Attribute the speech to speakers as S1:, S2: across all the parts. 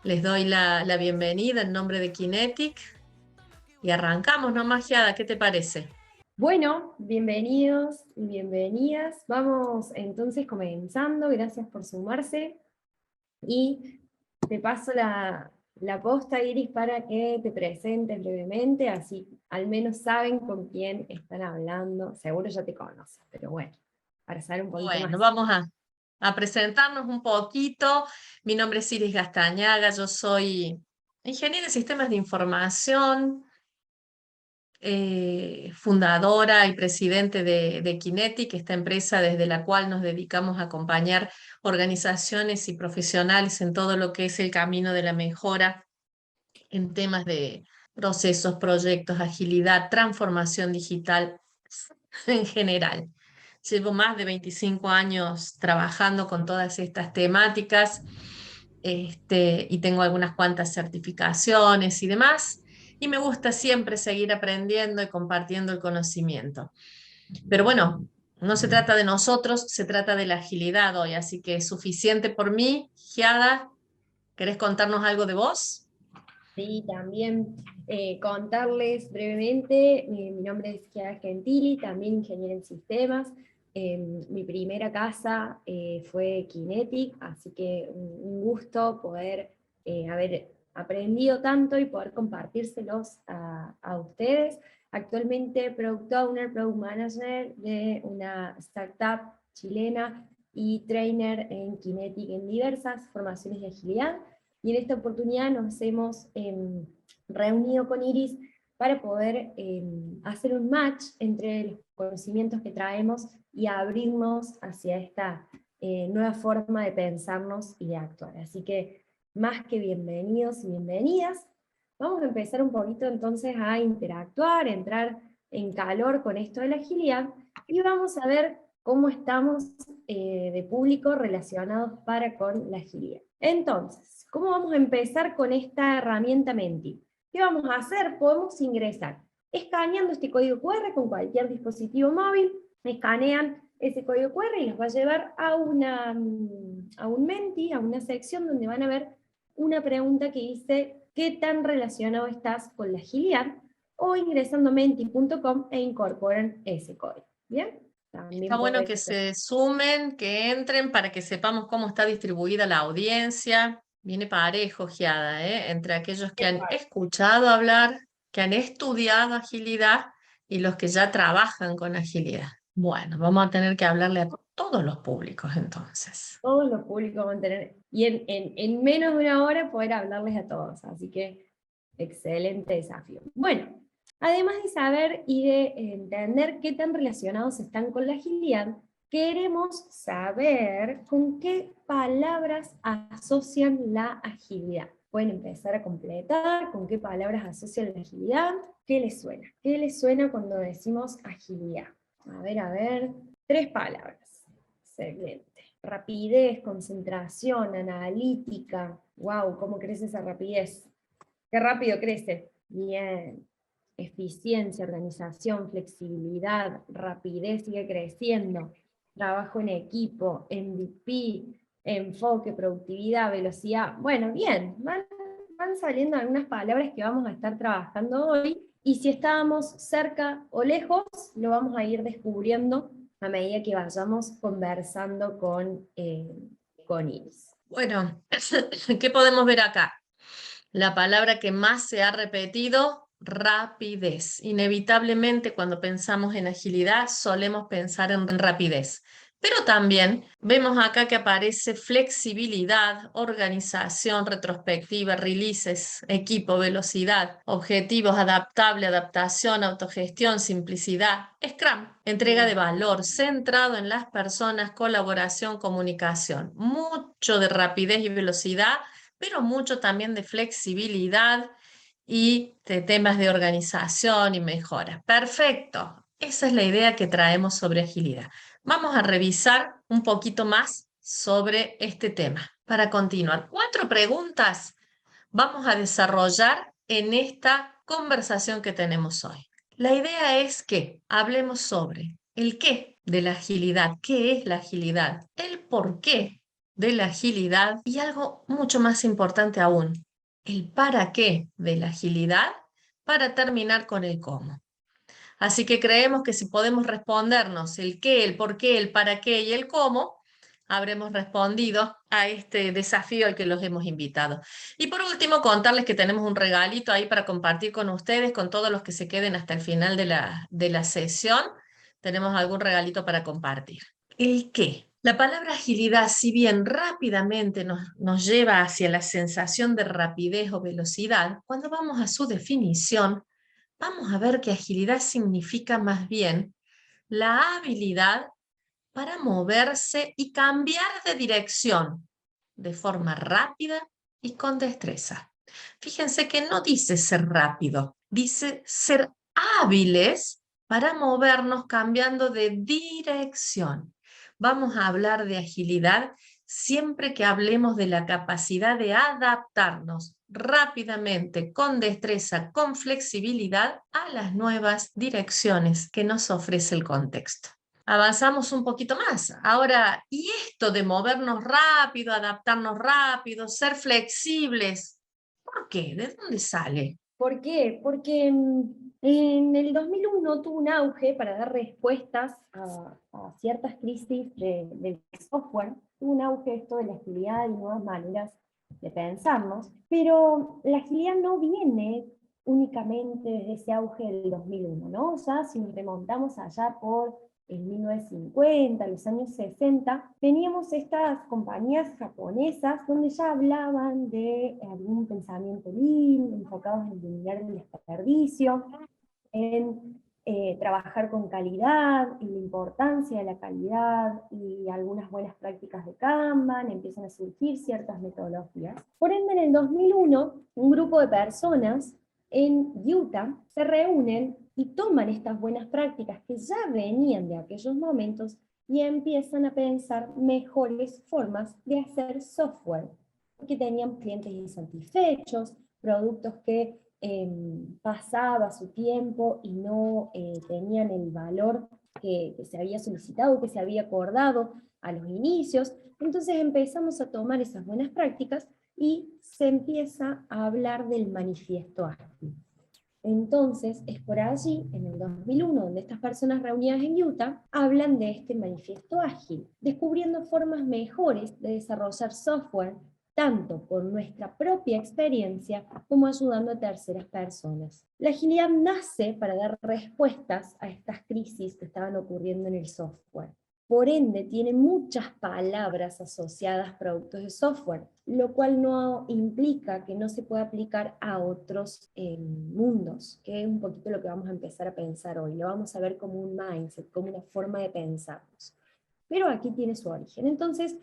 S1: Les doy la bienvenida en nombre de Kinetic y arrancamos, ¿no, Magiada? ¿Qué te parece?
S2: Bueno, bienvenidos y bienvenidas. Vamos entonces comenzando. Gracias por sumarse. Y te paso la posta, Iris, para que te presentes brevemente, así al menos saben con quién están hablando. Seguro ya te conocen, pero bueno, para saber un poquito
S1: Bueno,
S2: más.
S1: vamos a presentarnos un poquito. Mi nombre es Iris Gastañaga, yo soy ingeniera en sistemas de información, fundadora y presidente de Kinetic, esta empresa desde la cual nos dedicamos a acompañar organizaciones y profesionales en todo lo que es el camino de la mejora en temas de procesos, proyectos, agilidad, transformación digital en general. Llevo más de 25 años trabajando con todas estas temáticas, y tengo algunas cuantas certificaciones y demás, y me gusta siempre seguir aprendiendo y compartiendo el conocimiento. Pero bueno, no se trata de nosotros, se trata de la agilidad hoy, así que es suficiente por mí. Giada, ¿querés contarnos algo de vos?
S2: Sí, también contarles brevemente, mi nombre es Chiara Gentili, también ingeniera en sistemas. Mi primera casa fue Kinetic, así que un gusto poder haber aprendido tanto y poder compartírselos a ustedes. Actualmente Product Owner, Product Manager de una startup chilena y trainer en Kinetic en diversas formaciones de agilidad. Y en esta oportunidad nos hemos reunido con Iris para poder hacer un match entre los conocimientos que traemos y abrirnos hacia esta nueva forma de pensarnos y de actuar. Así que más que bienvenidos y bienvenidas, vamos a empezar un poquito entonces a interactuar, a entrar en calor con esto de la agilidad, y vamos a ver cómo estamos de público relacionados para con la agilidad. Entonces, ¿cómo vamos a empezar con esta herramienta Menti? ¿Qué vamos a hacer? Podemos ingresar escaneando este código QR con cualquier dispositivo móvil, escanean ese código QR y los va a llevar a un Menti, a una sección donde van a ver una pregunta que dice ¿qué tan relacionado estás con la agilidad? O ingresando a menti.com e incorporan ese código. ¿Bien?
S1: Está
S2: También
S1: bueno
S2: pueden
S1: que
S2: hacer.
S1: se sumen, que entren para que sepamos cómo está distribuida la audiencia. Viene parejo, Giada, ¿eh? Entre aquellos que han escuchado hablar, que han estudiado agilidad y los que ya trabajan con agilidad. Bueno, vamos a tener que hablarle a todos los públicos entonces.
S2: Todos los públicos van a tener, y en menos de una hora poder hablarles a todos, así que excelente desafío. Bueno, además de saber y de entender qué tan relacionados están con la agilidad, queremos saber con qué palabras asocian la agilidad. Pueden empezar a completar con qué palabras asocian la agilidad. ¿Qué les suena? ¿Qué les suena cuando decimos agilidad? A ver, tres palabras. Excelente. Rapidez, concentración, analítica. Wow, ¿cómo crece esa rapidez? Qué rápido crece. Bien. Eficiencia, organización, flexibilidad, rapidez sigue creciendo. Trabajo en equipo, MVP, enfoque, productividad, velocidad. Bueno, bien, van saliendo algunas palabras que vamos a estar trabajando hoy, y si estábamos cerca o lejos, lo vamos a ir descubriendo a medida que vayamos conversando con Iris.
S1: Bueno, ¿qué podemos ver acá? La palabra que más se ha repetido, rapidez. Inevitablemente cuando pensamos en agilidad solemos pensar en rapidez. Pero también vemos acá que aparece flexibilidad, organización, retrospectiva, releases, equipo, velocidad, objetivos, adaptable, adaptación, autogestión, simplicidad, Scrum, entrega de valor, centrado en las personas, colaboración, comunicación. Mucho de rapidez y velocidad, pero mucho también de flexibilidad y de temas de organización y mejora. Perfecto. Esa es la idea que traemos sobre agilidad. Vamos a revisar un poquito más sobre este tema. Para continuar, 4 preguntas vamos a desarrollar en esta conversación que tenemos hoy. La idea es que hablemos sobre el qué de la agilidad, qué es la agilidad, el por qué de la agilidad y algo mucho más importante aún, el para qué de la agilidad para terminar con el cómo. Así que creemos que si podemos respondernos el qué, el por qué, el para qué y el cómo, habremos respondido a este desafío al que los hemos invitado. Y por último, contarles que tenemos un regalito ahí para compartir con ustedes, con todos los que se queden hasta el final de la sesión. Tenemos algún regalito para compartir. ¿El qué? La palabra agilidad, si bien rápidamente nos lleva hacia la sensación de rapidez o velocidad, cuando vamos a su definición, vamos a ver que agilidad significa más bien la habilidad para moverse y cambiar de dirección de forma rápida y con destreza. Fíjense que no dice ser rápido, dice ser hábiles para movernos cambiando de dirección. Vamos a hablar de agilidad siempre que hablemos de la capacidad de adaptarnos rápidamente, con destreza, con flexibilidad a las nuevas direcciones que nos ofrece el contexto. Avanzamos un poquito más. Ahora, ¿y esto de movernos rápido, adaptarnos rápido, ser flexibles? ¿Por qué? ¿De dónde sale?
S2: ¿Por qué? Porque en el 2001 tuvo un auge para dar respuestas a ciertas crisis del software. Tuvo un auge esto de la agilidad y nuevas maneras de pensarnos, pero la agilidad no viene únicamente desde ese auge del 2001, ¿no? O sea, si nos remontamos allá por el 1950, los años 60, teníamos estas compañías japonesas donde ya hablaban de algún pensamiento lean, enfocados en eliminar el desperdicio, en trabajar con calidad y la importancia de la calidad y algunas buenas prácticas de Kanban, empiezan a surgir ciertas metodologías. Por ende, en el 2001, un grupo de personas en Utah se reúnen y toman estas buenas prácticas que ya venían de aquellos momentos y empiezan a pensar mejores formas de hacer software, porque tenían clientes insatisfechos, productos que pasaba su tiempo y no tenían el valor que se había solicitado, que se había acordado a los inicios. Entonces empezamos a tomar esas buenas prácticas y se empieza a hablar del manifiesto ágil. Entonces es por allí, en el 2001, donde estas personas reunidas en Utah hablan de este manifiesto ágil, descubriendo formas mejores de desarrollar software, tanto por nuestra propia experiencia como ayudando a terceras personas. La agilidad nace para dar respuestas a estas crisis que estaban ocurriendo en el software. Por ende, tiene muchas palabras asociadas a productos de software, lo cual no implica que no se pueda aplicar a otros mundos, que es un poquito lo que vamos a empezar a pensar hoy. Lo vamos a ver como un mindset, como una forma de pensarnos. Pero aquí tiene su origen. Entonces,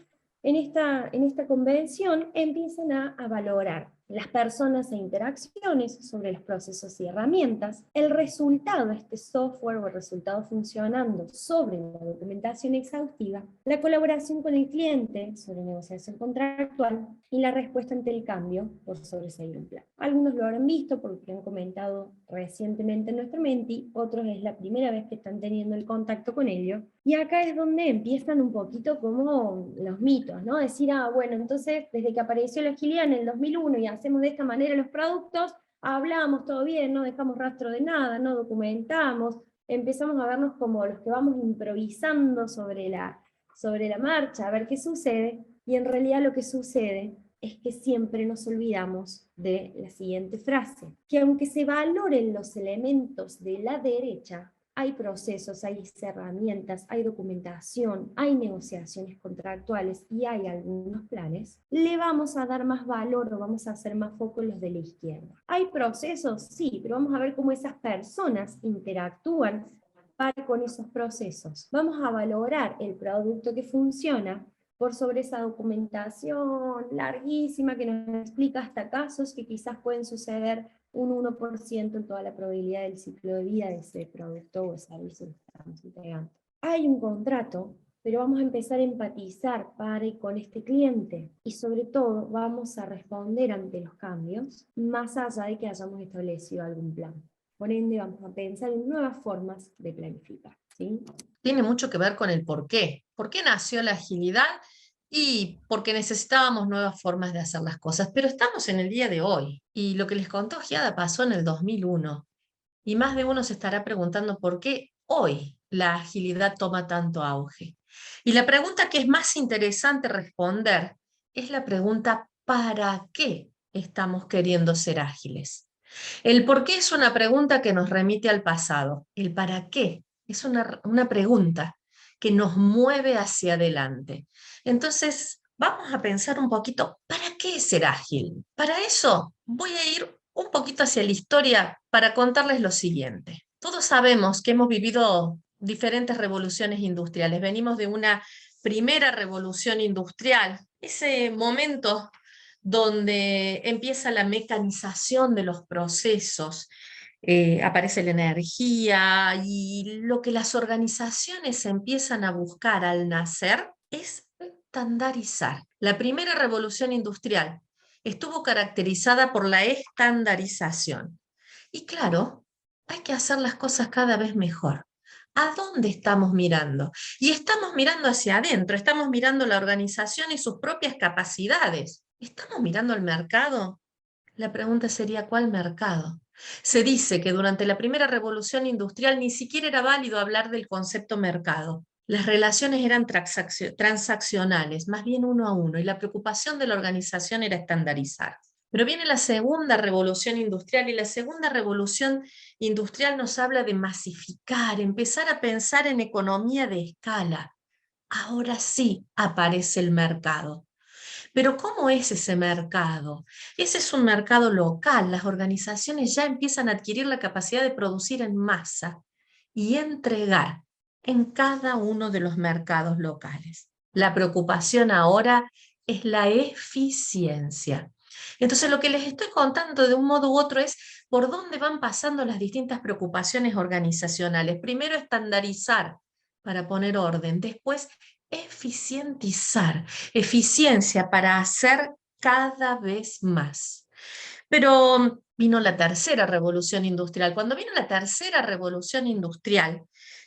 S2: en esta convención empiezan a valorar las personas e interacciones sobre los procesos y herramientas, el resultado de este software o el resultado funcionando sobre la documentación exhaustiva, la colaboración con el cliente sobre negociación contractual y la respuesta ante el cambio por sobreseguir un plan. Algunos lo habrán visto porque han comentado recientemente en nuestro Menti, otros es la primera vez que están teniendo el contacto con ello, y acá es donde empiezan un poquito como los mitos, ¿no? Decir, bueno, entonces desde que apareció la agilidad en el 2001 y hacemos de esta manera los productos, hablamos todo bien, no dejamos rastro de nada, no documentamos, empezamos a vernos como los que vamos improvisando sobre la marcha, a ver qué sucede, y en realidad lo que sucede es que siempre nos olvidamos de la siguiente frase, que aunque se valoren los elementos de la derecha, hay procesos, hay herramientas, hay documentación, hay negociaciones contractuales y hay algunos planes, le vamos a dar más valor o vamos a hacer más foco en los de la izquierda. ¿Hay procesos? Sí, pero vamos a ver cómo esas personas interactúan con esos procesos. Vamos a valorar el producto que funciona por sobre esa documentación larguísima que nos explica hasta casos que quizás pueden suceder un 1% en toda la probabilidad del ciclo de vida de ese producto o servicio que estamos entregando. Hay un contrato, pero vamos a empezar a empatizar para y con este cliente, y sobre todo vamos a responder ante los cambios, más allá de que hayamos establecido algún plan. Por ende, vamos a pensar en nuevas formas de planificar, ¿sí?
S1: Tiene mucho que ver con el por qué. ¿Por qué nació la agilidad? Y porque necesitábamos nuevas formas de hacer las cosas, pero estamos en el día de hoy. Y lo que les contó Giada pasó en el 2001. Y más de uno se estará preguntando por qué hoy la agilidad toma tanto auge. Y la pregunta que es más interesante responder es la pregunta ¿para qué estamos queriendo ser ágiles? El por qué es una pregunta que nos remite al pasado. El para qué es una pregunta que nos mueve hacia adelante. Entonces, vamos a pensar un poquito, ¿para qué ser ágil? Para eso voy a ir un poquito hacia la historia para contarles lo siguiente. Todos sabemos que hemos vivido diferentes revoluciones industriales. Venimos de una primera revolución industrial, ese momento donde empieza la mecanización de los procesos, aparece la energía y lo que las organizaciones empiezan a buscar al nacer es estandarizar. La primera revolución industrial estuvo caracterizada por la estandarización. Y claro, hay que hacer las cosas cada vez mejor. ¿A dónde estamos mirando? Y estamos mirando hacia adentro, estamos mirando la organización y sus propias capacidades. ¿Estamos mirando al mercado? La pregunta sería, ¿cuál mercado? Se dice que durante la primera revolución industrial ni siquiera era válido hablar del concepto mercado. Las relaciones eran transaccionales, más bien uno a uno, y la preocupación de la organización era estandarizar. Pero viene la segunda revolución industrial y la segunda revolución industrial nos habla de masificar, empezar a pensar en economía de escala. Ahora sí aparece el mercado. Pero ¿cómo es ese mercado? Ese es un mercado local. Las organizaciones ya empiezan a adquirir la capacidad de producir en masa y entregar en cada uno de los mercados locales. La preocupación ahora es la eficiencia. Entonces, lo que les estoy contando de un modo u otro es por dónde van pasando las distintas preocupaciones organizacionales. Primero, estandarizar para poner orden. Después, eficientizar. Eficiencia para hacer cada vez más. Pero vino la tercera revolución industrial. Cuando vino la tercera revolución industrial,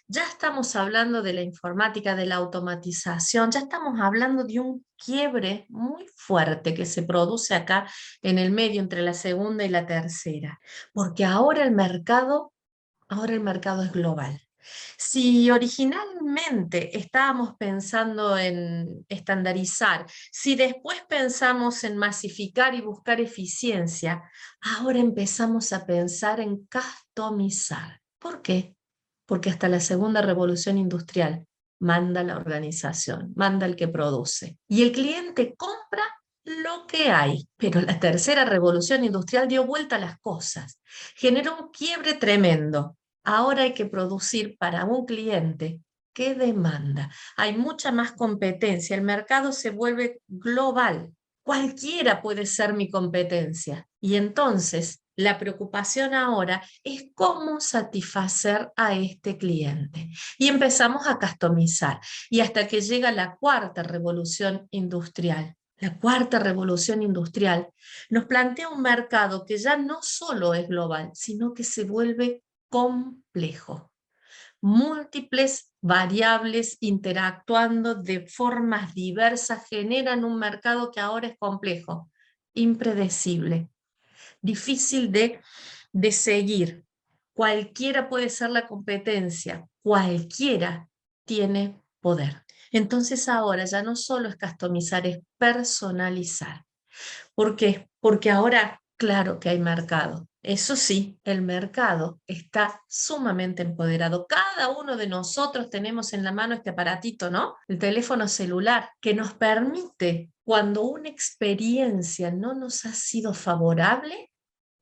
S1: ya estamos hablando de la informática, de la automatización, ya estamos hablando de un quiebre muy fuerte que se produce acá en el medio entre la segunda y la tercera, porque ahora el mercado es global. Si originalmente estábamos pensando en estandarizar, si después pensamos en masificar y buscar eficiencia, ahora empezamos a pensar en customizar. ¿Por qué? Porque hasta la segunda revolución industrial manda la organización, manda el que produce. Y el cliente compra lo que hay. Pero la tercera revolución industrial dio vuelta a las cosas, generó un quiebre tremendo. Ahora hay que producir para un cliente. ¿Qué demanda? Hay mucha más competencia. El mercado se vuelve global. Cualquiera puede ser mi competencia. Y entonces la preocupación ahora es cómo satisfacer a este cliente. Y empezamos a customizar. Y hasta que llega la cuarta revolución industrial. La cuarta revolución industrial nos plantea un mercado que ya no solo es global, sino que se vuelve complejo. Múltiples variables interactuando de formas diversas generan un mercado que ahora es complejo, impredecible, difícil de seguir. Cualquiera puede ser la competencia, cualquiera tiene poder. Entonces ahora ya no solo es customizar, es personalizar. ¿Por qué? Porque ahora, claro que hay mercado. Eso sí, el mercado está sumamente empoderado. Cada uno de nosotros tenemos en la mano este aparatito, ¿no? El teléfono celular, que nos permite, cuando una experiencia no nos ha sido favorable,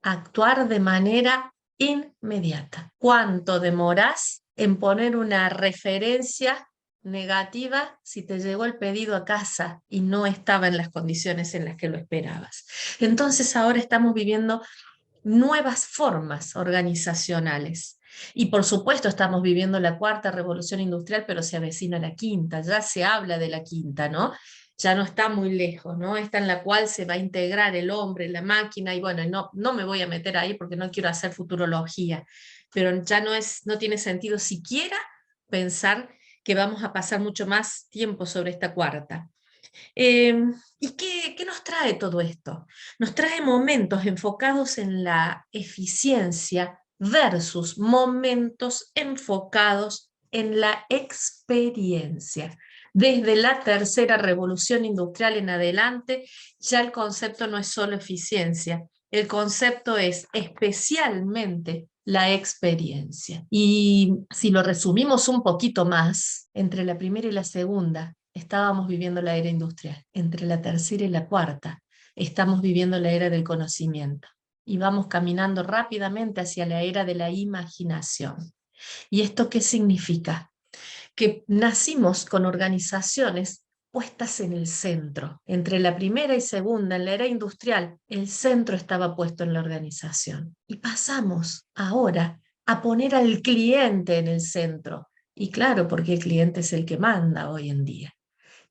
S1: actuar de manera inmediata. ¿Cuánto demorás en poner una referencia negativa si te llegó el pedido a casa y no estaba en las condiciones en las que lo esperabas? Entonces ahora estamos viviendo nuevas formas organizacionales. Y por supuesto estamos viviendo la cuarta revolución industrial, pero se avecina la quinta, ya se habla de la quinta, ¿no? Ya no está muy lejos, ¿no? Esta en la cual se va a integrar el hombre, la máquina, y bueno, no me voy a meter ahí porque no quiero hacer futurología, pero ya no tiene sentido siquiera pensar que vamos a pasar mucho más tiempo sobre esta cuarta. ¿Y qué nos trae todo esto? Nos trae momentos enfocados en la eficiencia versus momentos enfocados en la experiencia. Desde la tercera revolución industrial en adelante, ya el concepto no es solo eficiencia, el concepto es especialmente la experiencia. Y si lo resumimos un poquito más, entre la primera y la segunda, estábamos viviendo la era industrial. Entre la tercera y la cuarta, estamos viviendo la era del conocimiento. Y vamos caminando rápidamente hacia la era de la imaginación. ¿Y esto qué significa? Que nacimos con organizaciones puestas en el centro. Entre la primera y segunda, en la era industrial, el centro estaba puesto en la organización. Y pasamos ahora a poner al cliente en el centro. Y claro, porque el cliente es el que manda hoy en día.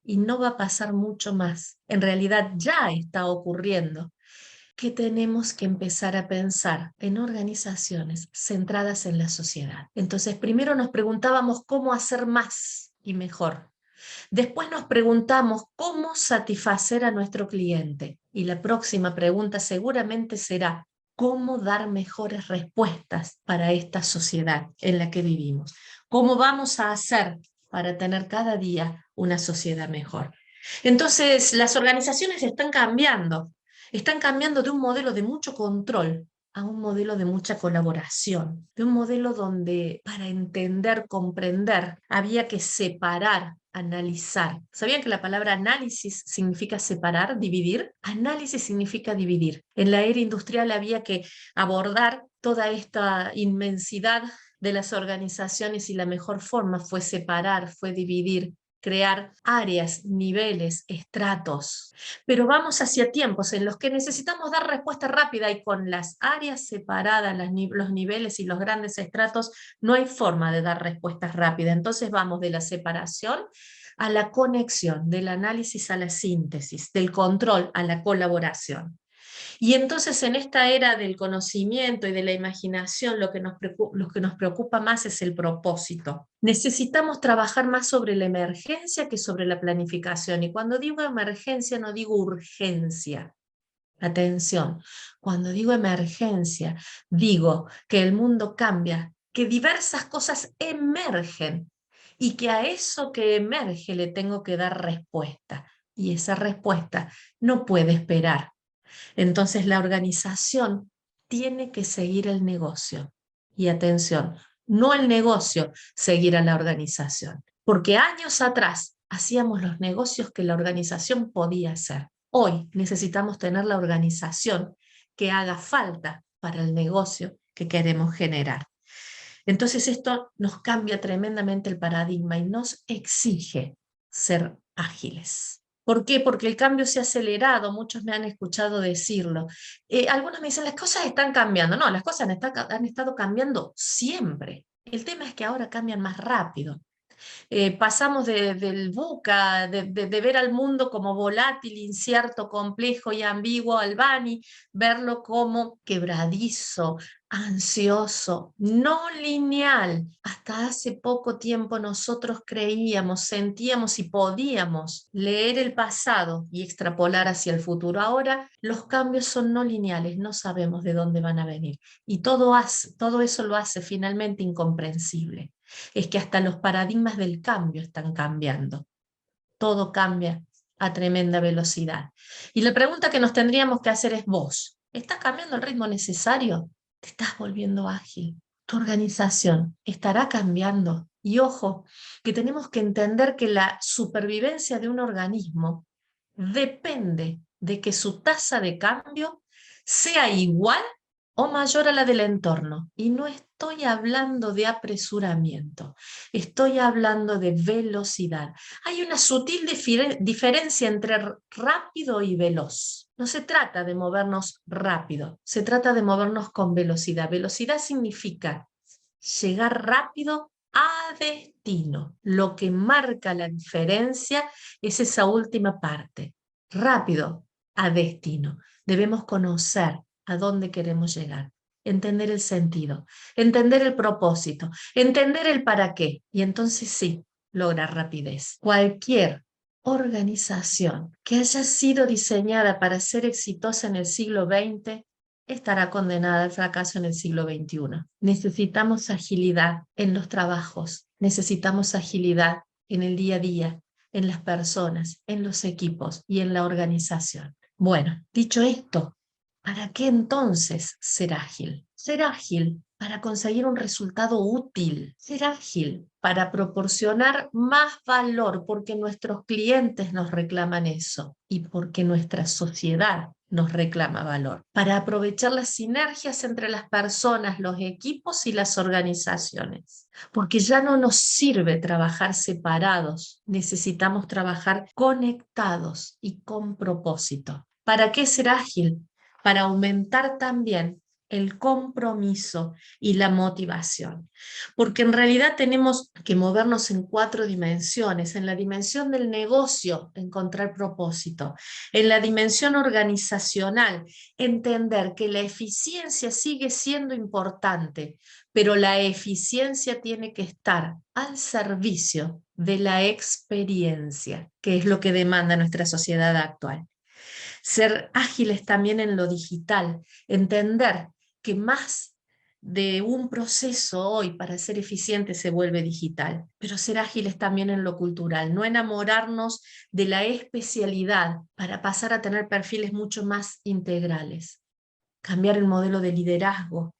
S1: Y no va a pasar mucho más. En realidad ya está ocurriendo que tenemos que empezar a pensar en organizaciones centradas en la sociedad. Entonces, primero nos preguntábamos cómo hacer más y mejor. Después nos preguntamos cómo satisfacer a nuestro cliente. Y la próxima pregunta seguramente será cómo dar mejores respuestas para esta sociedad en la que vivimos. ¿Cómo vamos a hacer para tener cada día una sociedad mejor? Entonces, las organizaciones están cambiando de un modelo de mucho control a un modelo de mucha colaboración, de un modelo donde para entender, comprender, había que separar, analizar. ¿Sabían que la palabra análisis significa separar, dividir? Análisis significa dividir. En la era industrial había que abordar toda esta inmensidad de las organizaciones y la mejor forma fue separar, fue dividir, crear áreas, niveles, estratos. Pero vamos hacia tiempos en los que necesitamos dar respuesta rápida y con las áreas separadas, los niveles y los grandes estratos, no hay forma de dar respuestas rápidas. Entonces vamos de la separación a la conexión, del análisis a la síntesis, del control a la colaboración. Y entonces en esta era del conocimiento y de la imaginación lo que nos preocupa más es el propósito. Necesitamos trabajar más sobre la emergencia que sobre la planificación. Y cuando digo emergencia no digo urgencia. Atención, cuando digo emergencia, digo que el mundo cambia, que diversas cosas emergen y que a eso que emerge le tengo que dar respuesta. Y esa respuesta no puede esperar. Entonces la organización tiene que seguir el negocio. Y atención, no el negocio seguir a la organización. Porque años atrás hacíamos los negocios que la organización podía hacer. Hoy necesitamos tener la organización que haga falta para el negocio que queremos generar. Entonces esto nos cambia tremendamente el paradigma y nos exige ser ágiles. ¿Por qué? Porque el cambio se ha acelerado, muchos me han escuchado decirlo. Algunos me dicen, las cosas están cambiando. No, las cosas han estado cambiando siempre. El tema es que ahora cambian más rápido. Pasamos del VUCA, de ver al mundo como volátil, incierto, complejo y ambiguo, al BANI, verlo como quebradizo, ansioso, no lineal. Hasta hace poco tiempo nosotros creíamos, sentíamos y podíamos leer el pasado y extrapolar hacia el futuro. Ahora los cambios son no lineales, no sabemos de dónde van a venir. Y todo eso lo hace finalmente incomprensible. Es que hasta los paradigmas del cambio están cambiando. Todo cambia a tremenda velocidad. Y la pregunta que nos tendríamos que hacer es vos, ¿estás cambiando el ritmo necesario? ¿Te estás volviendo ágil? ¿Tu organización estará cambiando? Y ojo, que tenemos que entender que la supervivencia de un organismo depende de que su tasa de cambio sea igual o mayor a la del entorno. Y no estoy hablando de apresuramiento, estoy hablando de velocidad. Hay una sutil diferencia entre rápido y veloz. No se trata de movernos rápido, se trata de movernos con velocidad. Velocidad significa llegar rápido a destino. Lo que marca la diferencia es esa última parte. Rápido a destino. Debemos conocer a dónde queremos llegar, entender el sentido, entender el propósito, entender el para qué, y entonces sí, lograr rapidez. Cualquier organización que haya sido diseñada para ser exitosa en el siglo XX estará condenada al fracaso en el siglo XXI. Necesitamos agilidad en los trabajos, necesitamos agilidad en el día a día, en las personas, en los equipos y en la organización. Bueno, dicho esto, ¿para qué entonces ser ágil? Ser ágil para conseguir un resultado útil, ser ágil para proporcionar más valor porque nuestros clientes nos reclaman eso y porque nuestra sociedad nos reclama valor, para aprovechar las sinergias entre las personas, los equipos y las organizaciones, porque ya no nos sirve trabajar separados, necesitamos trabajar conectados y con propósito. ¿Para qué ser ágil? Para aumentar también el compromiso y la motivación. Porque en realidad tenemos que movernos en 4 dimensiones. En la dimensión del negocio, encontrar propósito. En la dimensión organizacional, entender que la eficiencia sigue siendo importante, pero la eficiencia tiene que estar al servicio de la experiencia, que es lo que demanda nuestra sociedad actual. Ser ágiles también en lo digital, entender que más de un proceso hoy para ser eficiente se vuelve digital, pero ser ágiles también en lo cultural, no enamorarnos de la especialidad para pasar a tener perfiles mucho más integrales, cambiar el modelo de liderazgo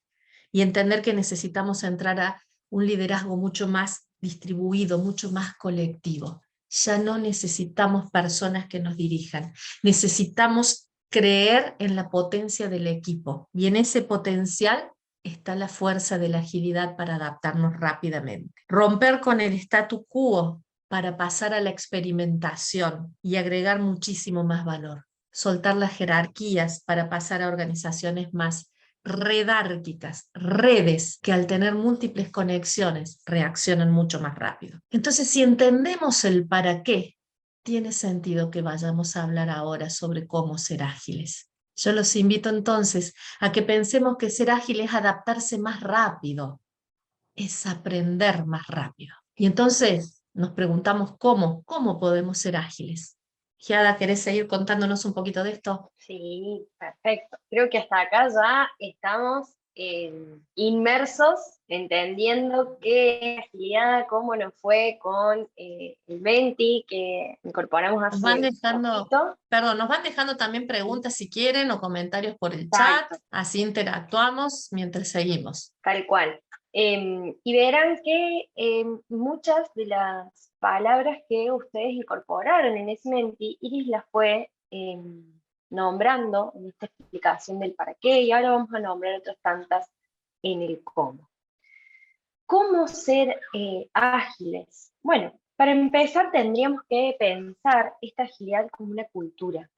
S1: y entender que necesitamos entrar a un liderazgo mucho más distribuido, mucho más colectivo. Ya no necesitamos personas que nos dirijan, necesitamos creer en la potencia del equipo y en ese potencial está la fuerza de la agilidad para adaptarnos rápidamente. Romper con el statu quo para pasar a la experimentación y agregar muchísimo más valor. Soltar las jerarquías para pasar a organizaciones más redárquicas, redes que al tener múltiples conexiones reaccionan mucho más rápido. Entonces, si entendemos el para qué, tiene sentido que vayamos a hablar ahora sobre cómo ser ágiles. Yo los invito entonces a que pensemos que ser ágil es adaptarse más rápido, es aprender más rápido. Y entonces nos preguntamos cómo podemos ser ágiles. Giada, ¿querés seguir contándonos un poquito de esto?
S2: Sí, perfecto. Creo que hasta acá ya estamos inmersos, entendiendo qué agilidad, cómo nos fue con el Menti que incorporamos
S1: Nos van
S2: hace
S1: dejando,
S2: poquito.
S1: perdón, nos van dejando también preguntas si quieren o comentarios por el chat,
S2: Exacto,
S1: así interactuamos mientras seguimos.
S2: tal cual. Y verán que muchas de las palabras que ustedes incorporaron en ese Menti, Iris las fue nombrando en esta explicación del para qué, y ahora vamos a nombrar otras tantas en el cómo. ¿Cómo ser ágiles? Bueno, para empezar tendríamos que pensar esta agilidad como una cultura,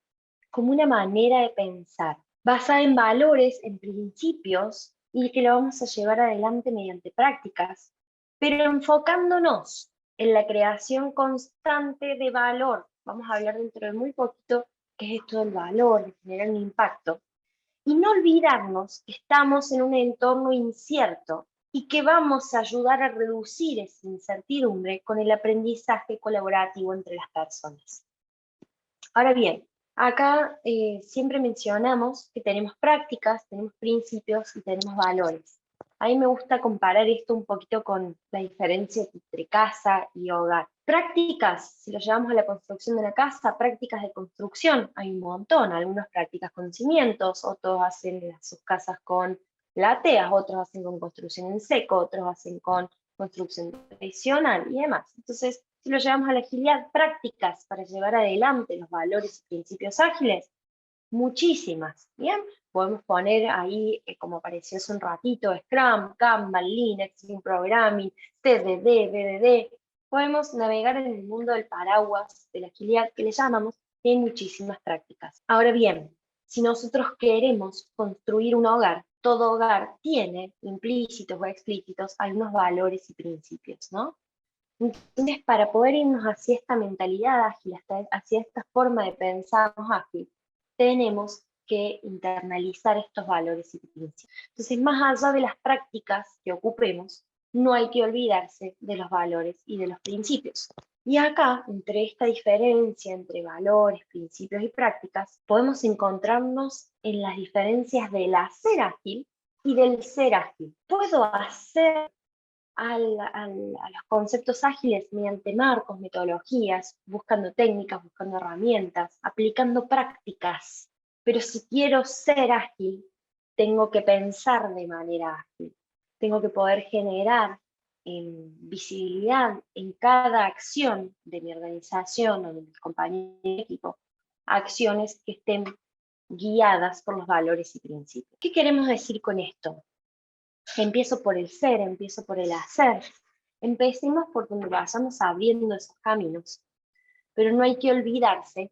S2: como una manera de pensar, basada en valores, en principios, y que lo vamos a llevar adelante mediante prácticas, pero enfocándonos en la creación constante de valor. Vamos a hablar dentro de muy poquito qué es esto del valor, de generar un impacto. Y no olvidarnos que estamos en un entorno incierto y que vamos a ayudar a reducir esa incertidumbre con el aprendizaje colaborativo entre las personas. Ahora bien, acá siempre mencionamos que tenemos prácticas, tenemos principios y tenemos valores. A mí me gusta comparar esto un poquito con la diferencia entre casa y hogar. Prácticas, si lo llevamos a la construcción de una casa, prácticas de construcción, hay un montón. Algunos practican con cimientos, otros hacen sus casas con lateas, otros hacen con construcción en seco, otros hacen con construcción tradicional y demás. Entonces, si lo llevamos a la agilidad, prácticas para llevar adelante los valores y principios ágiles, muchísimas, ¿bien? Podemos poner ahí, como apareció hace un ratito, Scrum, Kanban, Linux, Lean Programming, TDD, BDD. Podemos navegar en el mundo del paraguas de la agilidad que le llamamos, y hay muchísimas prácticas. Ahora bien, si nosotros queremos construir un hogar, todo hogar tiene implícitos o explícitos algunos valores y principios, ¿no? Entonces, para poder irnos hacia esta mentalidad ágil, hacia esta forma de pensarnos ágil, tenemos que internalizar estos valores y principios. Entonces, más allá de las prácticas que ocupemos, no hay que olvidarse de los valores y de los principios. Y acá, entre esta diferencia entre valores, principios y prácticas, podemos encontrarnos en las diferencias del hacer ágil y del ser ágil. Puedo hacer a los conceptos ágiles mediante marcos, metodologías, buscando técnicas, buscando herramientas, aplicando prácticas. Pero si quiero ser ágil, tengo que pensar de manera ágil. Tengo que poder generar visibilidad en cada acción de mi organización o de mis compañeros de equipo, acciones que estén guiadas por los valores y principios. ¿Qué queremos decir con esto? Empiezo por el ser, empiezo por el hacer. Empecemos por donde vayamos abriendo esos caminos. Pero no hay que olvidarse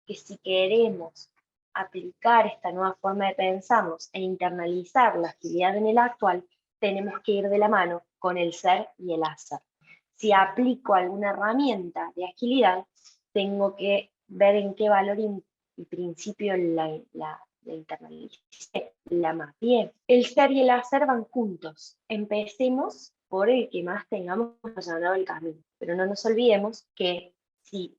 S2: que si queremos aplicar esta nueva forma de pensarnos e internalizar la agilidad en el actual, tenemos que ir de la mano con el ser y el hacer. Si aplico alguna herramienta de agilidad, tengo que ver en qué valor y principio la internalicé, la mapeé. El ser y el hacer van juntos. Empecemos por el que más tengamos allanado el camino, pero no nos olvidemos que si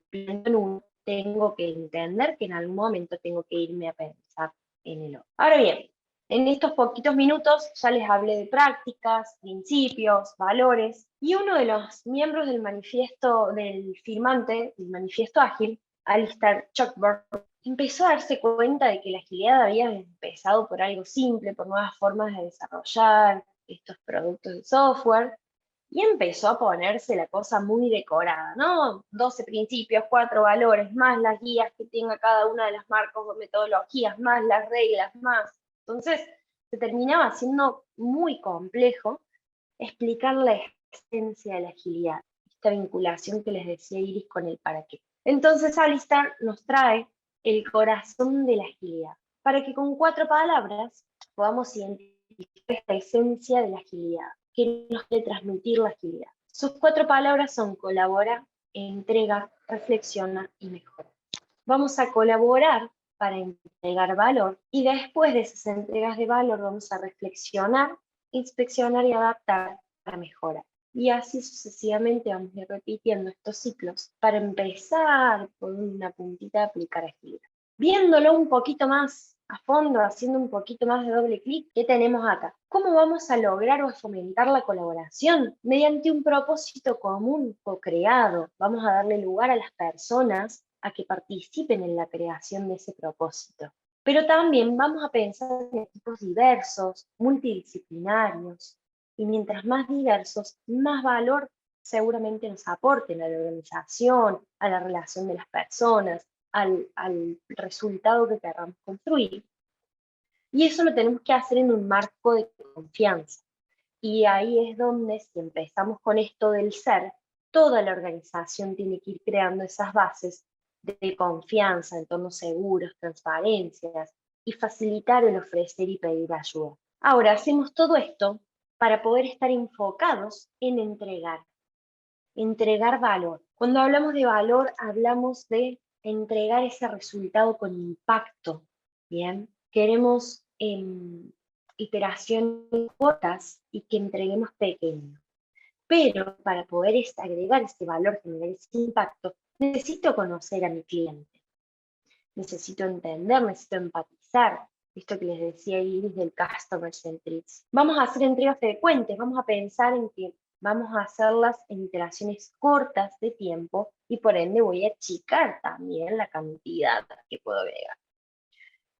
S2: pienso en uno, tengo que entender que en algún momento tengo que irme a pensar en el otro. Ahora bien, en estos poquitos minutos ya les hablé de prácticas, principios, valores, y uno de los miembros del manifiesto, del firmante, del manifiesto ágil, Alistair Cockburn, empezó a darse cuenta de que la agilidad había empezado por algo simple, por nuevas formas de desarrollar estos productos de software, y empezó a ponerse la cosa muy decorada, ¿no? 12 principios, 4 valores, más las guías que tenga cada una de las marcas o metodologías, más las reglas, más. Entonces, se terminaba siendo muy complejo explicar la esencia de la agilidad, esta vinculación que les decía Iris con el para qué. Entonces, Alistair nos trae el corazón de la agilidad, para que con 4 palabras podamos identificar esta esencia de la agilidad, que nos quiere transmitir la agilidad. Sus 4 palabras son colabora, entrega, reflexiona y mejora. Vamos a colaborar para entregar valor y después de esas entregas de valor vamos a reflexionar, inspeccionar y adaptar para mejorar. Y así sucesivamente vamos a ir repitiendo estos ciclos para empezar por una puntita de aplicar agilidad. Viéndolo un poquito más a fondo, haciendo un poquito más de doble clic, ¿qué tenemos acá? ¿Cómo vamos a lograr o a fomentar la colaboración? Mediante un propósito común co-creado. Vamos a darle lugar a las personas a que participen en la creación de ese propósito. Pero también vamos a pensar en equipos diversos, multidisciplinarios, y mientras más diversos, más valor seguramente nos aporten a la organización, a la relación de las personas, al resultado que queramos construir. Y eso lo tenemos que hacer en un marco de confianza. Y ahí es donde, si empezamos con esto del ser, toda la organización tiene que ir creando esas bases de confianza, entornos seguros, transparencias, y facilitar el ofrecer y pedir ayuda. Ahora, hacemos todo esto para poder estar enfocados en entregar valor. Cuando hablamos de valor, hablamos de entregar ese resultado con impacto, ¿bien? Queremos iteraciones cortas y que entreguemos pequeño. Pero para poder agregar ese valor, generar ese impacto, necesito conocer a mi cliente. Necesito entender, necesito empatizar. Esto que les decía Iris del Customer Centricity. Vamos a hacer entregas frecuentes, vamos a pensar en que vamos a hacerlas en iteraciones cortas de tiempo y por ende voy a achicar también la cantidad que puedo agregar.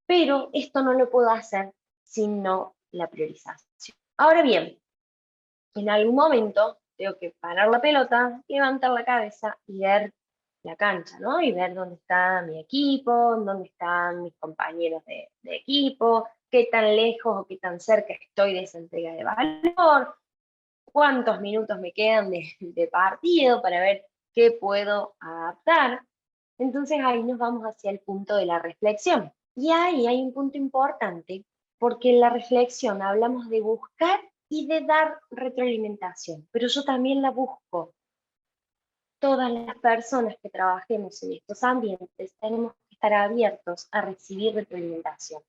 S2: Pero esto no lo puedo hacer sino la priorización. Ahora bien, en algún momento tengo que parar la pelota, levantar la cabeza y ver la cancha, ¿no? Y ver dónde está mi equipo, dónde están mis compañeros de equipo, qué tan lejos o qué tan cerca estoy de esa entrega de valor, cuántos minutos me quedan de partido para ver qué puedo adaptar. Entonces ahí nos vamos hacia el punto de la reflexión. Y ahí hay un punto importante, porque en la reflexión hablamos de buscar y de dar retroalimentación, pero yo también la busco. Todas las personas que trabajemos en estos ambientes tenemos que estar abiertos a recibir retroalimentación.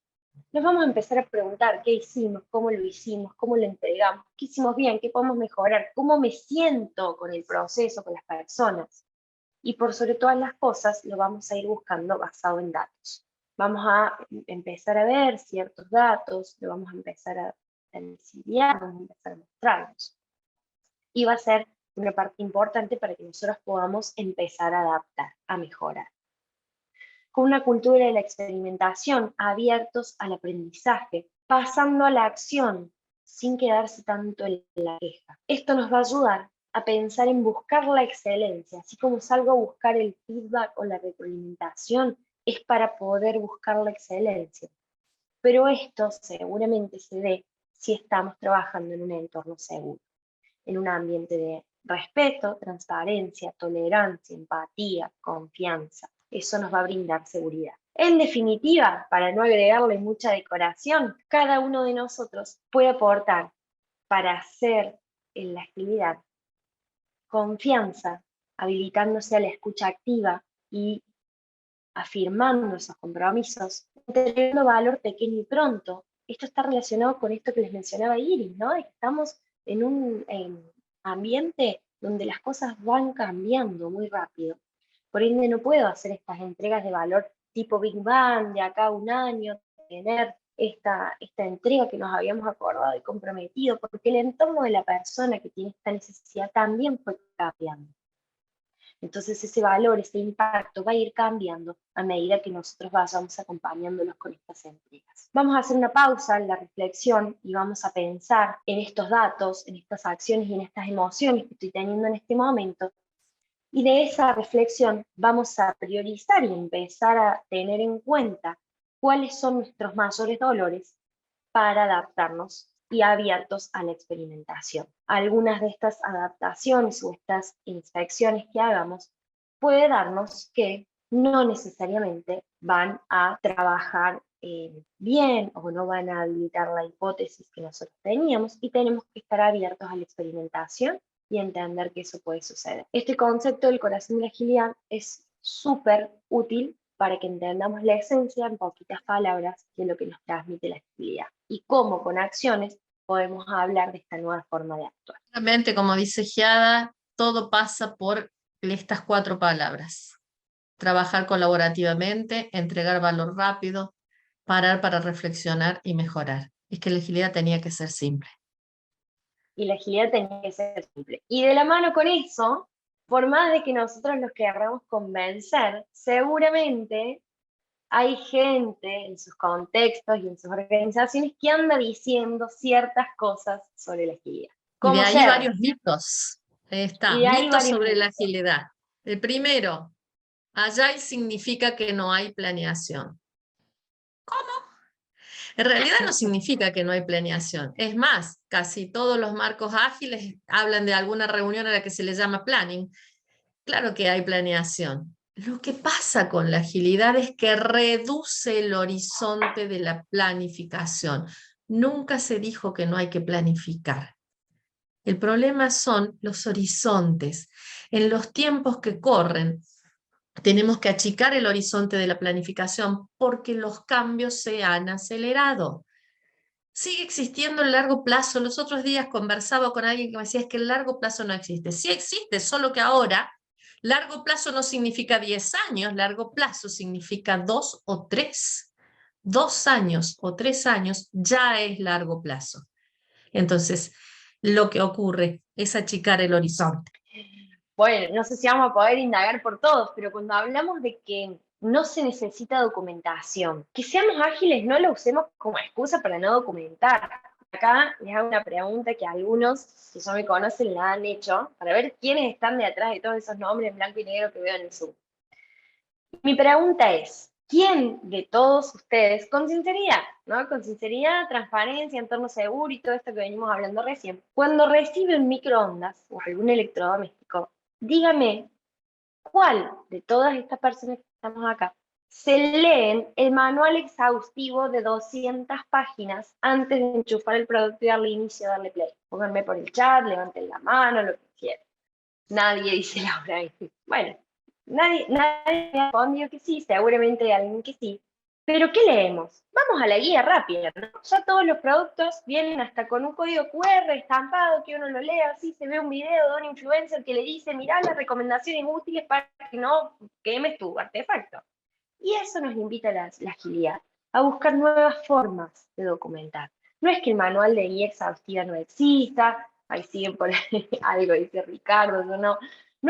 S2: nos vamos a empezar a preguntar qué hicimos, cómo lo entregamos, qué hicimos bien, qué podemos mejorar, cómo me siento con el proceso, con las personas. Y por sobre todas las cosas, lo vamos a ir buscando basado en datos. Vamos a empezar a ver ciertos datos, lo vamos a empezar a enseñar, vamos a empezar a mostrarnos. Y va a ser una parte importante para que nosotros podamos empezar a adaptar, a mejorar. Con una cultura de la experimentación, abiertos al aprendizaje, pasando a la acción, sin quedarse tanto en la queja. Esto nos va a ayudar a pensar en buscar la excelencia, así como salgo a buscar el feedback o la retroalimentación, es para poder buscar la excelencia. Pero esto seguramente se dé si estamos trabajando en un entorno seguro, en un ambiente de respeto, transparencia, tolerancia, empatía, confianza. Eso nos va a brindar seguridad. En definitiva, para no agregarle mucha decoración, cada uno de nosotros puede aportar para hacer en la agilidad confianza, habilitándose a la escucha activa y afirmando esos compromisos, entregando valor pequeño y pronto. Esto está relacionado con esto que les mencionaba Iris, ¿no? Estamos en un ambiente donde las cosas van cambiando muy rápido. Por ende, no puedo hacer estas entregas de valor tipo Big Bang, de acá a un año, tener esta entrega que nos habíamos acordado y comprometido, porque el entorno de la persona que tiene esta necesidad también fue cambiando. Entonces ese valor, ese impacto va a ir cambiando a medida que nosotros vayamos acompañándolos con estas entregas. Vamos a hacer una pausa en la reflexión y vamos a pensar en estos datos, en estas acciones y en estas emociones que estoy teniendo en este momento. Y de esa reflexión vamos a priorizar y empezar a tener en cuenta cuáles son nuestros mayores dolores para adaptarnos y abiertos a la experimentación. Algunas de estas adaptaciones o estas inspecciones que hagamos puede darnos que no necesariamente van a trabajar bien o no van a habilitar la hipótesis que nosotros teníamos y tenemos que estar abiertos a la experimentación y entender que eso puede suceder. Este concepto del corazón de la agilidad es súper útil para que entendamos la esencia en poquitas palabras de lo que nos transmite la agilidad y cómo con acciones podemos hablar de esta nueva forma de actuar.
S1: Realmente, como dice Giada, todo pasa por estas 4 palabras. Trabajar colaborativamente, entregar valor rápido, parar para reflexionar y mejorar. Es que la agilidad tenía que ser simple.
S2: Y la agilidad tenía que ser simple. Y de la mano con eso, por más de que nosotros los queramos convencer, seguramente hay gente en sus contextos y en sus organizaciones que anda diciendo ciertas cosas sobre la agilidad.
S1: Y de
S2: Como
S1: ahí
S2: ser,
S1: varios mitos. Ahí está,
S2: y hay
S1: mitos
S2: varios
S1: sobre la
S2: mitos.
S1: agilidad. El primero, agile significa que no hay planeación. En realidad no significa que no hay planeación. Es más, casi todos los marcos ágiles hablan de alguna reunión a la que se le llama planning. Claro que hay planeación. Lo que pasa con la agilidad es que reduce el horizonte de la planificación. Nunca se dijo que no hay que planificar. El problema son los horizontes. En los tiempos que corren, tenemos que achicar el horizonte de la planificación porque los cambios se han acelerado. Sigue existiendo el largo plazo. Los otros días conversaba con alguien que me decía es que el largo plazo no existe. Sí existe, solo que ahora largo plazo no significa 10 años, largo plazo significa 2 o 3. 2 años o 3 años ya es largo plazo. Entonces, lo que ocurre es achicar el horizonte.
S2: Bueno, no sé si vamos a poder indagar por todos, pero cuando hablamos de que no se necesita documentación, que seamos ágiles, no lo usemos como excusa para no documentar. Acá les hago una pregunta que algunos que ya me conocen la han hecho, para ver quiénes están detrás de todos esos nombres en blanco y negro que veo en el Zoom. Mi pregunta es, ¿quién de todos ustedes, con sinceridad, ¿no? Con sinceridad, transparencia, entorno seguro y todo esto que venimos hablando recién, cuando recibe un microondas o algún electrodoméstico, dígame, ¿cuál de todas estas personas que estamos acá se leen el manual exhaustivo de 200 páginas antes de enchufar el producto y darle inicio, darle play? Pónganme por el chat, levanten la mano, lo que quieran. Nadie dice Laura. Bueno, nadie respondió que sí, seguramente hay alguien que sí,
S3: Pero ¿qué leemos? Vamos a la guía rápida, ¿no? Ya todos los productos vienen hasta con un código QR estampado, que uno lo lea así, se ve un video de un influencer que le dice, mirá las recomendaciones útiles para que no quemes tu artefacto. Y eso nos invita a la agilidad, a buscar nuevas formas de documentar. No es que el manual de guía exhaustiva no exista, ahí siguen por ahí algo, dice Ricardo, no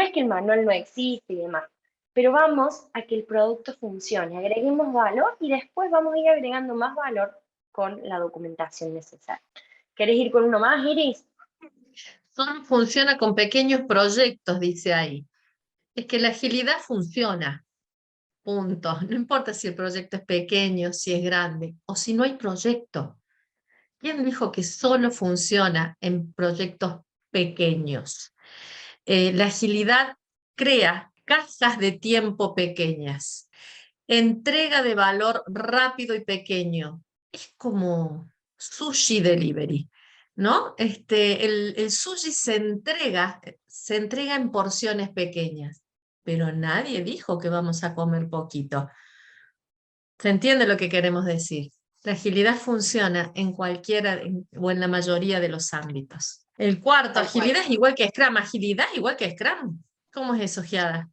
S3: es que el manual no existe y demás, pero vamos a que el producto funcione, agreguemos valor y después vamos a ir agregando más valor con la documentación necesaria. ¿Querés ir con uno más, Iris?
S1: Solo funciona con pequeños proyectos, dice ahí. Es que la agilidad funciona, punto. No importa si el proyecto es pequeño, si es grande o si no hay proyecto. ¿Quién dijo que solo funciona en proyectos pequeños? La agilidad crea cajas de tiempo pequeñas, entrega de valor rápido y pequeño. Es como sushi delivery, ¿no? El sushi se entrega en porciones pequeñas, pero nadie dijo que vamos a comer poquito. ¿Se entiende lo que queremos decir? La agilidad funciona en cualquiera o en la mayoría de los ámbitos. El cuarto,
S3: Tal cual.
S1: agilidad es igual que Scrum, agilidad igual que Scrum. ¿Cómo es eso, Giada?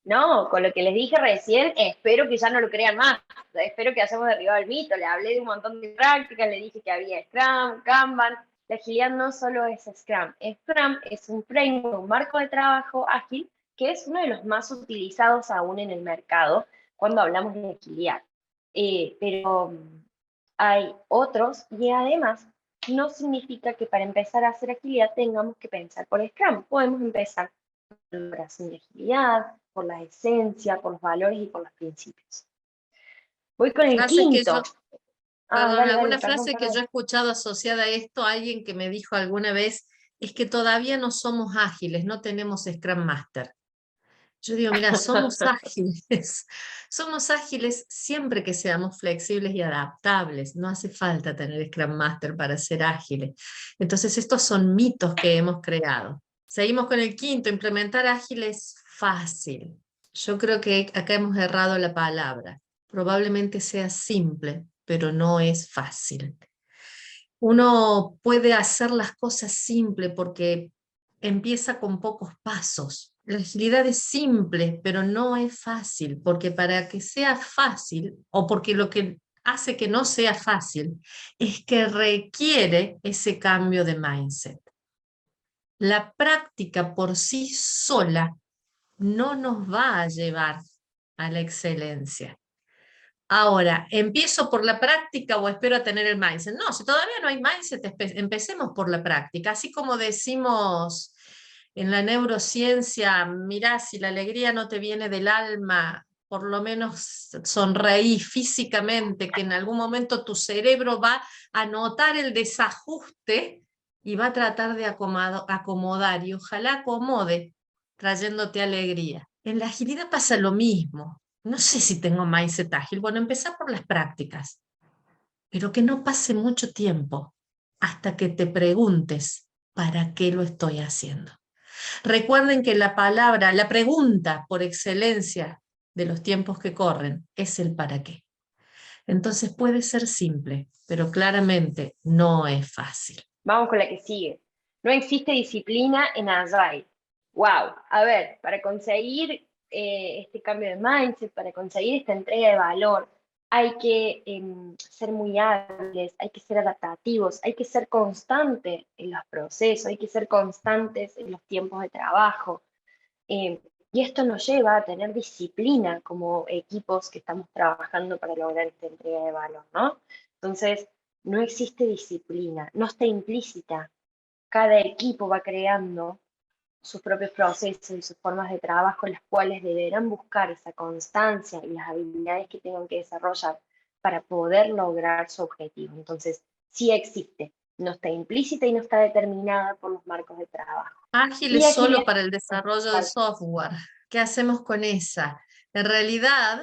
S3: No, con lo que les dije recién, espero que ya no lo crean más. Espero que hayamos derribado el mito. Le hablé de un montón de prácticas, le dije que había Scrum, Kanban. La agilidad no solo es Scrum. Scrum es un framework, un marco de trabajo ágil, que es uno de los más utilizados aún en el mercado cuando hablamos de agilidad. Pero hay otros y además no significa que para empezar a hacer agilidad tengamos que pensar por Scrum. Podemos empezar por la oración de agilidad, por la esencia, por los valores y por los principios. Voy con el
S1: Frases que
S3: quinto.
S1: yo, perdón, alguna
S3: Perdón,
S1: frase que yo he
S3: perdón.
S1: escuchado asociada a esto, alguien que me dijo alguna vez, es que todavía no somos ágiles, no tenemos Scrum Master. Yo digo, mira, somos ágiles, somos ágiles siempre que seamos flexibles y adaptables, no hace falta tener Scrum Master para ser ágiles. Entonces, estos son mitos que hemos creado. Seguimos con el quinto, implementar ágil es fácil. Yo creo que acá hemos errado la palabra. Probablemente sea simple, pero no es fácil. Uno puede hacer las cosas simple porque empieza con pocos pasos. La agilidad es simple, pero no es fácil, porque para que sea fácil, o porque lo que hace que no sea fácil, es que requiere ese cambio de mindset. La práctica por sí sola no nos va a llevar a la excelencia. Ahora, ¿empiezo por la práctica o espero a tener el mindset? No, si todavía no hay mindset, empecemos por la práctica. Así como decimos en la neurociencia, mirá, si la alegría no te viene del alma, por lo menos sonreí físicamente, que en algún momento tu cerebro va a notar el desajuste y va a tratar de acomodar, y ojalá acomode trayéndote alegría. En la agilidad pasa lo mismo. No sé si tengo mindset ágil. Bueno, empezar por las prácticas, pero que no pase mucho tiempo hasta que te preguntes para qué lo estoy haciendo. Recuerden que la pregunta por excelencia de los tiempos que corren es el para qué. Entonces puede ser simple, pero claramente no es fácil.
S3: Vamos con la que sigue. No existe disciplina en Agile. Wow, a ver, para conseguir este cambio de mindset, para conseguir esta entrega de valor, hay que ser muy hábiles, hay que ser adaptativos, hay que ser constantes en los procesos, hay que ser constantes en los tiempos de trabajo. Y esto nos lleva a tener disciplina como equipos que estamos trabajando para lograr esta entrega de valor, ¿no? Entonces, no existe disciplina, no está implícita. Cada equipo va creando sus propios procesos y sus formas de trabajo, las cuales deberán buscar esa constancia y las habilidades que tengan que desarrollar para poder lograr su objetivo. Entonces, sí existe, no está implícita y no está determinada por los marcos de trabajo.
S1: Ágil
S3: Y
S1: es
S3: agilidad,
S1: solo para el desarrollo de software. ¿Qué hacemos con esa? En realidad,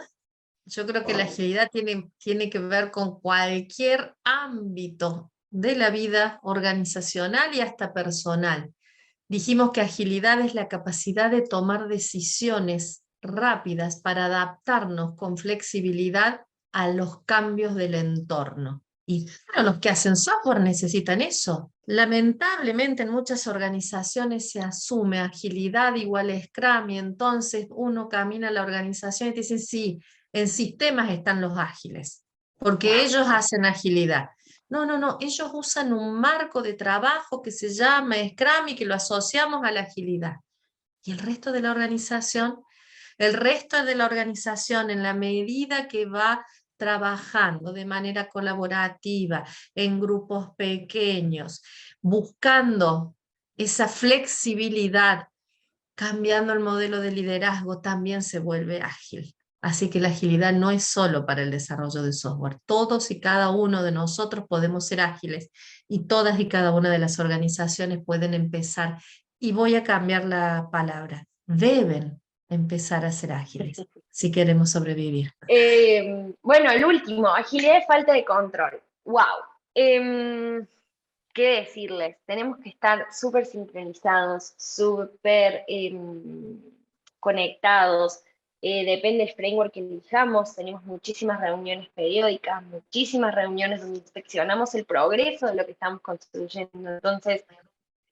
S1: yo creo que la agilidad tiene que ver con cualquier ámbito de la vida organizacional y hasta personal. Dijimos que agilidad es la capacidad de tomar decisiones rápidas para adaptarnos con flexibilidad a los cambios del entorno. Y bueno, los que hacen software necesitan eso. Lamentablemente en muchas organizaciones se asume agilidad igual a Scrum y entonces uno camina a la organización y te dicen, sí, en sistemas están los ágiles, porque ellos hacen agilidad. No, no, no, ellos usan un marco de trabajo que se llama Scrum y que lo asociamos a la agilidad. Y el resto de la organización, en la medida que va trabajando de manera colaborativa, en grupos pequeños, buscando esa flexibilidad, cambiando el modelo de liderazgo, también se vuelve ágil. Así que la agilidad no es solo para el desarrollo de software. Todos y cada uno de nosotros podemos ser ágiles y todas y cada una de las organizaciones pueden empezar, y voy a cambiar la palabra, deben empezar a ser ágiles si queremos sobrevivir.
S3: Bueno, el último, agilidad y falta de control. ¡Wow! ¿Qué decirles? Tenemos que estar súper sincronizados, súper conectados. Depende del framework que elijamos. Tenemos muchísimas reuniones periódicas, muchísimas reuniones donde inspeccionamos el progreso de lo que estamos construyendo. Entonces,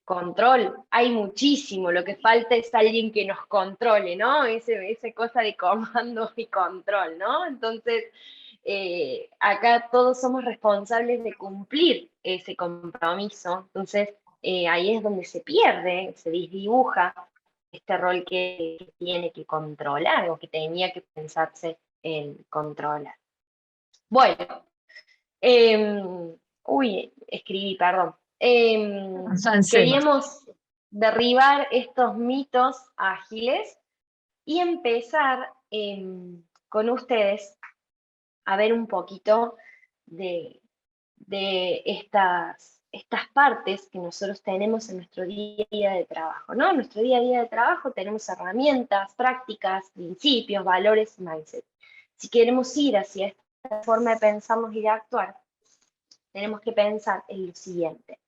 S3: control, hay muchísimo. Lo que falta es alguien que nos controle, ¿no? Esa cosa de comando y control, ¿no? Entonces, acá todos somos responsables de cumplir ese compromiso. Entonces, ahí es donde se pierde, se desdibuja este rol que tiene que controlar o que tenía que pensarse en controlar. Bueno, escribí, perdón. Queríamos derribar estos mitos ágiles y empezar con ustedes a ver un poquito de estas partes que nosotros tenemos en nuestro día a día de trabajo, ¿no? En nuestro día a día de trabajo tenemos herramientas, prácticas, principios, valores y mindset. Si queremos ir hacia esta forma de pensarnos y de actuar, tenemos que pensar en lo siguiente.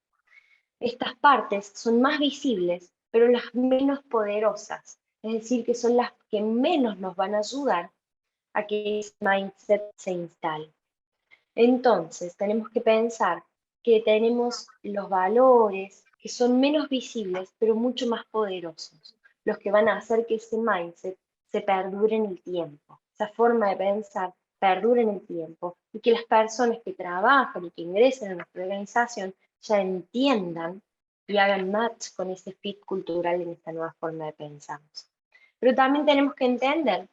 S3: Estas partes son más visibles, pero las menos poderosas, es decir, que son las que menos nos van a ayudar a que ese mindset se instale. Entonces, tenemos que pensar que tenemos los valores que son menos visibles, pero mucho más poderosos, los que van a hacer que ese mindset se perdure en el tiempo, esa forma de pensar perdure en el tiempo, y que las personas que trabajan y que ingresen a nuestra organización ya entiendan y hagan match con ese fit cultural en esta nueva forma de pensar. Pero también tenemos que entender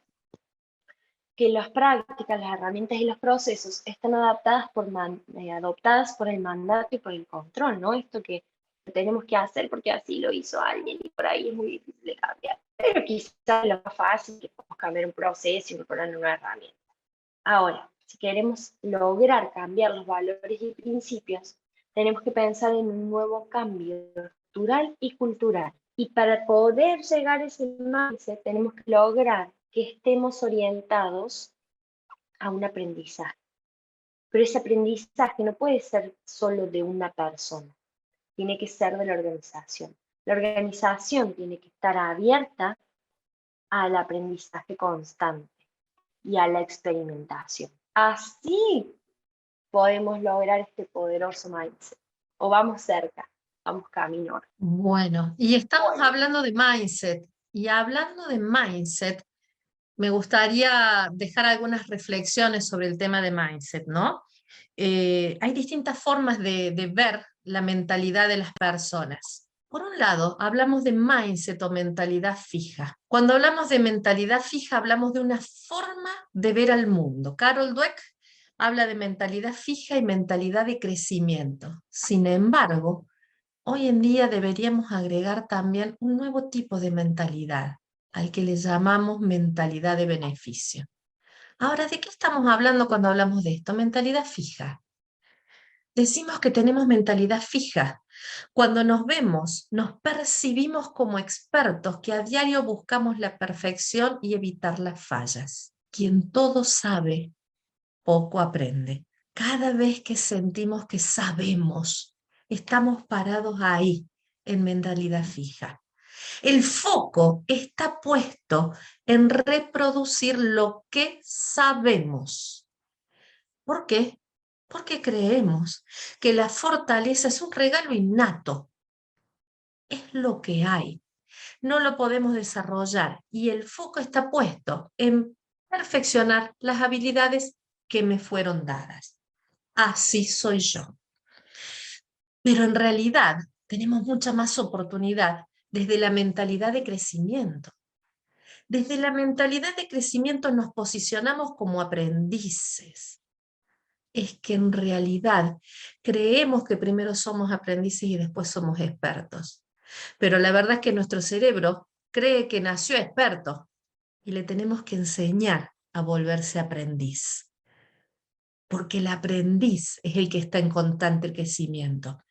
S3: que las prácticas, las herramientas y los procesos están adoptadas por el mandato y por el control, ¿no? Esto que tenemos que hacer porque así lo hizo alguien y por ahí es muy difícil de cambiar. Pero quizás lo más fácil que podemos cambiar un proceso y incorporar una nueva herramienta. Ahora, si queremos lograr cambiar los valores y principios, tenemos que pensar en un nuevo cambio estructural y cultural. Y para poder llegar a ese mindset, tenemos que lograr que estemos orientados a un aprendizaje. Pero ese aprendizaje no puede ser solo de una persona, tiene que ser de la organización. La organización tiene que estar abierta al aprendizaje constante y a la experimentación. Así podemos lograr este poderoso mindset. O vamos cerca, vamos camino.
S1: Bueno, y estamos hablando de mindset. Y hablando de mindset, me gustaría dejar algunas reflexiones sobre el tema de mindset, ¿no? Hay distintas formas de ver la mentalidad de las personas. Por un lado, hablamos de mindset o mentalidad fija. Cuando hablamos de mentalidad fija, hablamos de una forma de ver al mundo. Carol Dweck habla de mentalidad fija y mentalidad de crecimiento. Sin embargo, hoy en día deberíamos agregar también un nuevo tipo de mentalidad, al que le llamamos mentalidad de beneficio. Ahora, ¿de qué estamos hablando cuando hablamos de esto? Mentalidad fija. Decimos que tenemos mentalidad fija cuando nos vemos, nos percibimos como expertos que a diario buscamos la perfección y evitar las fallas. Quien todo sabe, poco aprende. Cada vez que sentimos que sabemos, estamos parados ahí, en mentalidad fija. El foco está puesto en reproducir lo que sabemos. ¿Por qué? Porque creemos que la fortaleza es un regalo innato, es lo que hay. No lo podemos desarrollar y el foco está puesto en perfeccionar las habilidades que me fueron dadas. Así soy yo. Pero en realidad tenemos mucha más oportunidad desde la mentalidad de crecimiento. Desde la mentalidad de crecimiento nos posicionamos como aprendices. Es que en realidad creemos que primero somos aprendices y después somos expertos. Pero la verdad es que nuestro cerebro cree que nació experto y le tenemos que enseñar a volverse aprendiz. Porque el aprendiz es el que está en constante crecimiento.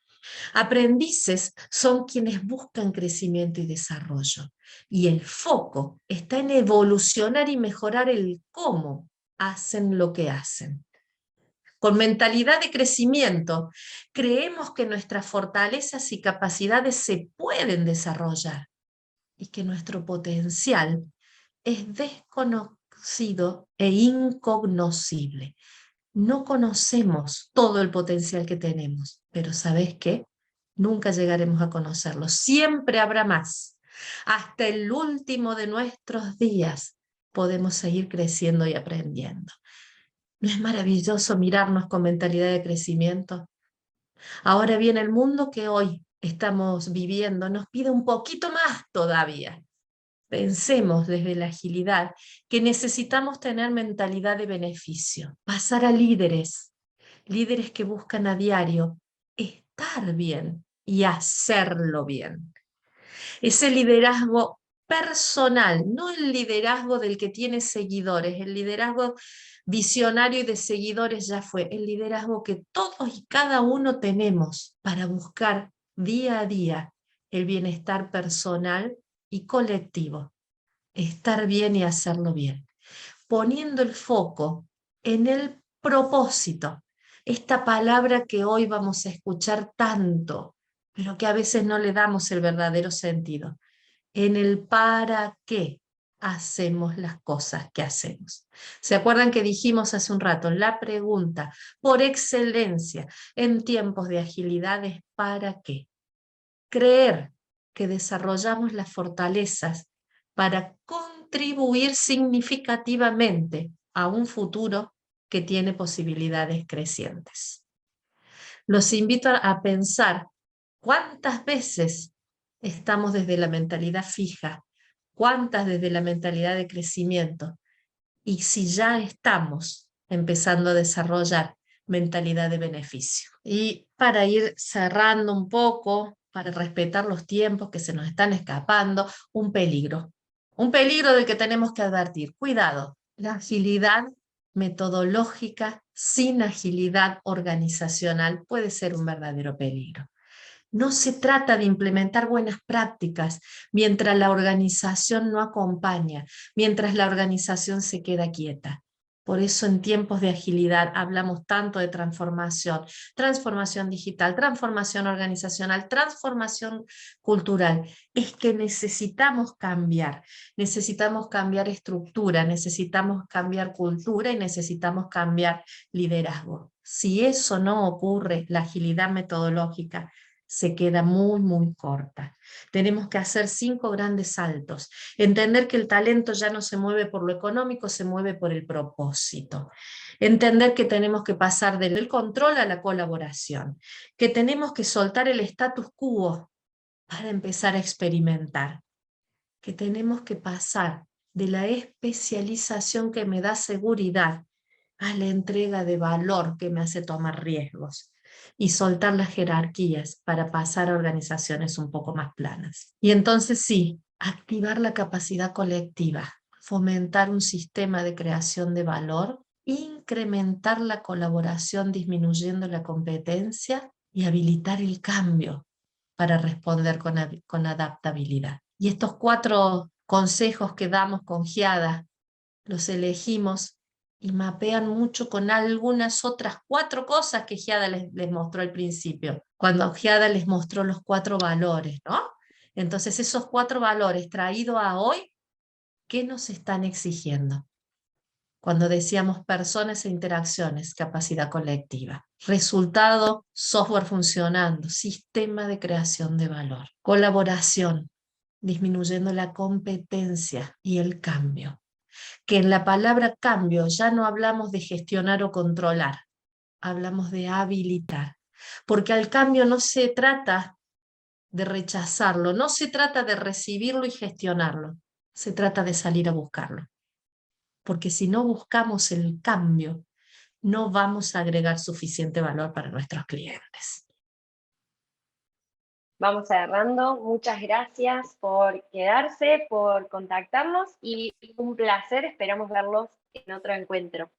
S1: Aprendices son quienes buscan crecimiento y desarrollo. Y el foco está en evolucionar y mejorar el cómo hacen lo que hacen. Con mentalidad de crecimiento, creemos que nuestras fortalezas y capacidades se pueden desarrollar y que nuestro potencial es desconocido e incognoscible. No conocemos todo el potencial que tenemos, pero ¿sabes qué? Nunca llegaremos a conocerlo. Siempre habrá más. Hasta el último de nuestros días podemos seguir creciendo y aprendiendo. ¿No es maravilloso mirarnos con mentalidad de crecimiento? Ahora bien, el mundo que hoy estamos viviendo nos pide un poquito más todavía. Pensemos desde la agilidad que necesitamos tener mentalidad de beneficio, pasar a líderes, líderes que buscan a diario estar bien y hacerlo bien. Ese liderazgo personal, no el liderazgo del que tiene seguidores, el liderazgo visionario y de seguidores ya fue, el liderazgo que todos y cada uno tenemos para buscar día a día el bienestar personal y colectivo, estar bien y hacerlo bien, poniendo el foco en el propósito, esta palabra que hoy vamos a escuchar tanto, pero que a veces no le damos el verdadero sentido, en el para qué hacemos las cosas que hacemos. ¿Se acuerdan que dijimos hace un rato? La pregunta por excelencia en tiempos de agilidad es ¿para qué? Creer que desarrollamos las fortalezas para contribuir significativamente a un futuro que tiene posibilidades crecientes. Los invito a pensar cuántas veces estamos desde la mentalidad fija, cuántas desde la mentalidad de crecimiento, y si ya estamos empezando a desarrollar mentalidad de beneficio. Y para ir cerrando un poco, para respetar los tiempos que se nos están escapando, un peligro del que tenemos que advertir. Cuidado, la agilidad metodológica sin agilidad organizacional puede ser un verdadero peligro. No se trata de implementar buenas prácticas mientras la organización no acompaña, mientras la organización se queda quieta. Por eso en tiempos de agilidad hablamos tanto de transformación, transformación digital, transformación organizacional, transformación cultural. Es que necesitamos cambiar estructura, necesitamos cambiar cultura y necesitamos cambiar liderazgo. Si eso no ocurre, la agilidad metodológica se queda muy, muy corta. Tenemos que hacer 5 grandes saltos. Entender que el talento ya no se mueve por lo económico, se mueve por el propósito. Entender que tenemos que pasar del control a la colaboración, que tenemos que soltar el status quo para empezar a experimentar, que tenemos que pasar de la especialización que me da seguridad a la entrega de valor que me hace tomar riesgos y soltar las jerarquías para pasar a organizaciones un poco más planas. Y entonces sí, activar la capacidad colectiva, fomentar un sistema de creación de valor, incrementar la colaboración disminuyendo la competencia y habilitar el cambio para responder con adaptabilidad. Y estos 4 consejos que damos con Giada, los elegimos y mapean mucho con algunas otras 4 cosas que Giada les mostró al principio, cuando Giada les mostró los 4 valores, ¿no? Entonces esos 4 valores traídos a hoy, ¿qué nos están exigiendo? Cuando decíamos personas e interacciones, capacidad colectiva. Resultado, software funcionando, sistema de creación de valor. Colaboración, disminuyendo la competencia y el cambio. Que en la palabra cambio ya no hablamos de gestionar o controlar, hablamos de habilitar. Porque al cambio no se trata de rechazarlo, no se trata de recibirlo y gestionarlo, se trata de salir a buscarlo. Porque si no buscamos el cambio, no vamos a agregar suficiente valor para nuestros clientes.
S3: Vamos cerrando. Muchas gracias por quedarse, por contactarnos y un placer. Esperamos verlos en otro encuentro.